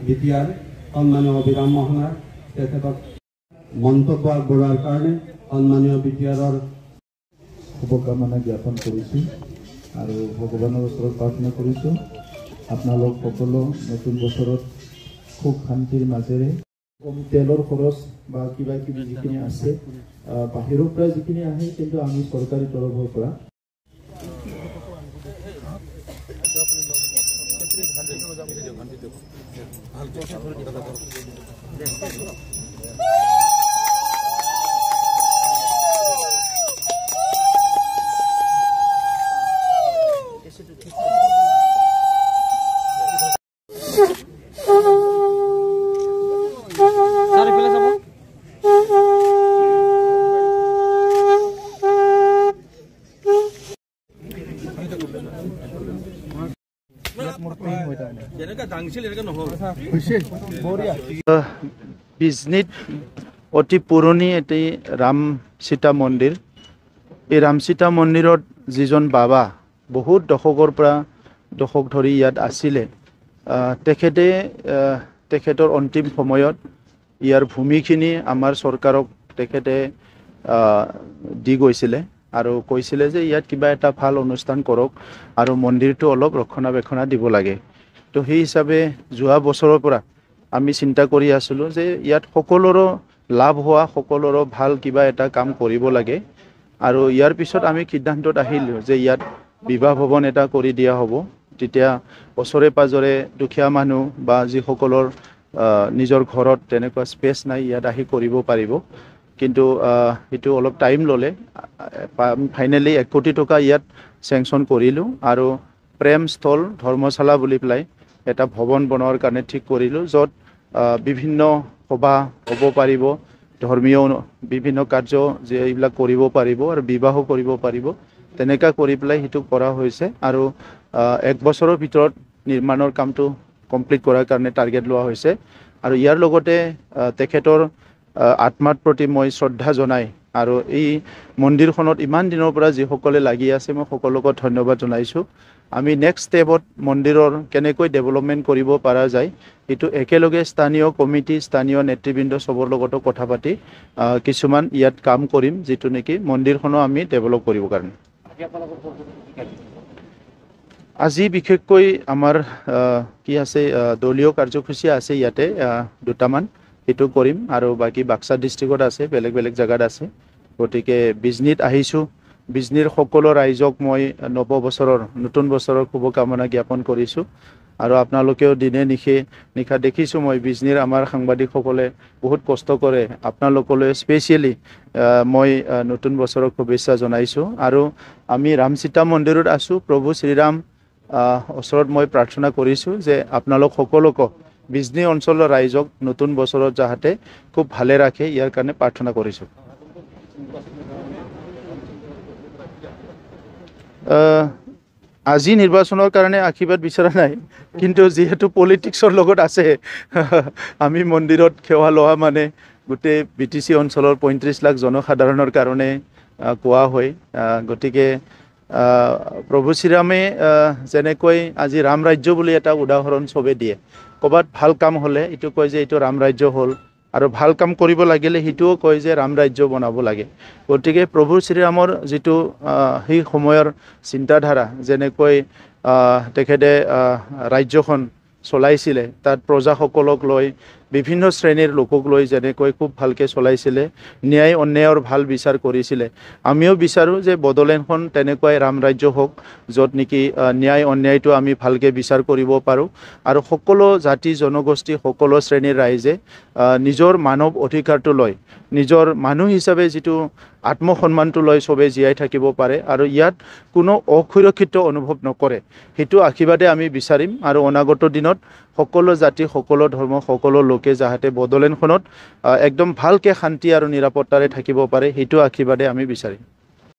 BTR সম্মানীয় অবিৰাম মোহনাৰ তেখেতক মন্তব্য আগবঢ়োৱাৰ কাৰণে সম্মানীয় বিটিআৰৰ শুভকামনা জ্ঞাপন কৰিছোঁ আৰু ভগৱানৰ ওচৰত প্ৰাৰ্থনা কৰিছোঁ আপোনালোক সকলো নতুন বছৰত খুব শান্তিৰ মাজেৰে তেলৰ খৰচ বা কিবা কিবি যিখিনি আছে বাহিৰৰ পৰা যিখিনি আহে কিন্তু আমি চৰকাৰী তৰফৰ পৰা বিজনীত অতি পুৰণি এটি ৰাম সীতা মন্দিৰ এই ৰাম সীতা মন্দিৰত যিজন বাবা বহুত দশকৰ পৰা দশক ধৰি ইয়াত আছিলে তেখেতৰ অন্তিম সময়ত ইয়াৰ ভূমিখিনি আমাৰ চৰকাৰক তেখেতে দি গৈছিলে আৰু কৈছিলে যে ইয়াত কিবা এটা ভাল অনুষ্ঠান কৰক আৰু মন্দিৰটো অলপ ৰক্ষণাবেক্ষণা দিব লাগে তো সেই হিচাপে যোৱা বছৰৰ পৰা আমি চিন্তা কৰি আছিলোঁ যে ইয়াত সকলোৰো লাভ হোৱা সকলোৰো ভাল কিবা এটা কাম কৰিব লাগে আৰু ইয়াৰ পিছত আমি সিদ্ধান্তত আহিলোঁ যে ইয়াত বিবাহ ভৱন এটা কৰি দিয়া হ'ব তেতিয়া ওচৰে পাজৰে দুখীয়া মানুহ বা যিসকলৰ নিজৰ ঘৰত তেনেকুৱা স্পেচ নাই ইয়াত আহি কৰিব পাৰিব কিন্তু সেইটো অলপ টাইম ল'লে ফাইনেলি 1 কোটি টকা ইয়াত চেংচন কৰিলোঁ আৰু প্ৰেমস্থল ধৰ্মশালা বুলি পেলাই এটা ভৱন বনোৱাৰ কাৰণে ঠিক কৰিলোঁ য'ত বিভিন্ন সভা হ'ব পাৰিব ধৰ্মীয় বিভিন্ন কাৰ্য যে এইবিলাক কৰিব পাৰিব আৰু বিবাহো কৰিব পাৰিব তেনেকা কৰি পেলাই সেইটো কৰা হৈছে আৰু 1 বছৰৰ ভিতৰত নিৰ্মাণৰ কামটো কমপ্লিট কৰাৰ কাৰণে টাৰ্গেট লোৱা হৈছে আৰু ইয়াৰ লগতে তেখেতৰ আত্মাৰ প্ৰতি মই শ্ৰদ্ধা জনাই আৰু এই মন্দিৰখনত ইমান দিনৰ পৰা যিসকলে লাগি আছে মই সকলোকে ধন্যবাদ জনাইছোঁ আমি নেক্সট ষ্টেপত মন্দিৰৰ কেনেকৈ ডেভেলপমেণ্ট কৰিব পৰা যায় এইটো একেলগে স্থানীয় কমিটি স্থানীয় নেতৃবৃন্দ সবৰ লগতো কথা পাতি কিছুমান ইয়াত কাম কৰিম যিটো নেকি মন্দিৰখনো আমি ডেভেলপ কৰিব কাৰণে আজি বিশেষকৈ আমাৰ কি আছে দলীয় কাৰ্যসূচী আছে ইয়াতে দুটামান সেইটো কৰিম আৰু বাকি বাক্সা ডিষ্ট্ৰিক্টত আছে বেলেগ বেলেগ জায়গাত আছে গতিকে বিজনীত আহিছোঁ বিজনীৰ সকলো ৰাইজক মই নতুন বছৰৰ শুভকামনা জ্ঞাপন কৰিছোঁ আৰু আপোনালোকেও দিনে নিশা দেখিছোঁ মই বিজনীৰ আমাৰ সাংবাদিকসকলে বহুত কষ্ট কৰে আপোনালোকলৈ স্পেচিয়েলি মই নতুন বছৰৰ শুভেচ্ছা জনাইছোঁ আৰু আমি ৰাম সীতা মন্দিৰত আছোঁ প্ৰভু শ্ৰীৰাম ওচৰত মই প্ৰাৰ্থনা কৰিছোঁ যে আপোনালোক সকলোকে বিজনী অঞ্চলৰ ৰাইজক নতুন বছৰত যাতে খুব ভালে ৰাখে ইয়াৰ কাৰণে প্ৰাৰ্থনা কৰিছোঁ আজি নিৰ্বাচনৰ কাৰণে আশীৰ্বাদ বিচৰা নাই কিন্তু যেহেতু পলিটিক্সৰ লগত আছে আমি মন্দিৰত সেৱা লোৱা মানে গোটেই বিটিসি অঞ্চলৰ 35 লাখ জনসাধাৰণৰ কাৰণে কোৱা হয় গতিকে প্ৰভু শ্ৰীৰামে যেনেকৈ আজি ৰাম ৰাজ্য বুলি এটা উদাহৰণ সবে দিয়ে কবাত ভাল কাম হলে এটো কয় যে এটো ৰাম ৰাজ্য হল আৰু ভাল কাম কৰিব লাগিলে হিটোও কয় যে ৰাম ৰাজ্য বনাব লাগে গতিকে প্ৰভু শ্ৰীৰামৰ যেটো সেই সময়ৰ চিন্তাধাৰা যেনেকৈ তেখেতে ৰাজ্যখন চলাইছিলে তাত প্ৰজাসকলক লৈ বিভিন্ন শ্ৰেণীৰ লোকক লৈ যেনেকৈ খুব ভালকে চলাইছিলে ন্যায় অন্যায়ৰ ভাল বিচাৰ কৰিছিলে আমিও বিচাৰো যে বদলেনখন তেনেকৈ ৰাম ৰাজ্য হোক যত নেকি ন্যায় অন্যায়টো আমি ভালকে বিচাৰ কৰিব পাৰো আৰু সকলো জাতি জনগোষ্ঠী সকলো শ্ৰেণীৰ ৰাইজে নিজৰ মানৱ অধিকাৰটো লৈ নিজৰ মানুহ হিচাপে যেটো আত্মসন্মানটো লৈ সবে জীয়াই থাকিব পাৰে আৰু ইয়াত কোনো অসুৰক্ষিত অনুভৱ নকৰে হেতু আশীৰ্বাদে আমি বিচাৰিম আৰু অনাগত দিনত সকলো জাতি সকলো ধৰ্ম সকলো লোকে যাহাতে বদলেনখনত একদম ভালকে শান্তি আৰু নিৰাপত্তাৰে থাকিব পাৰে হেতু আশীৰ্বাদে আমি বিচাৰিম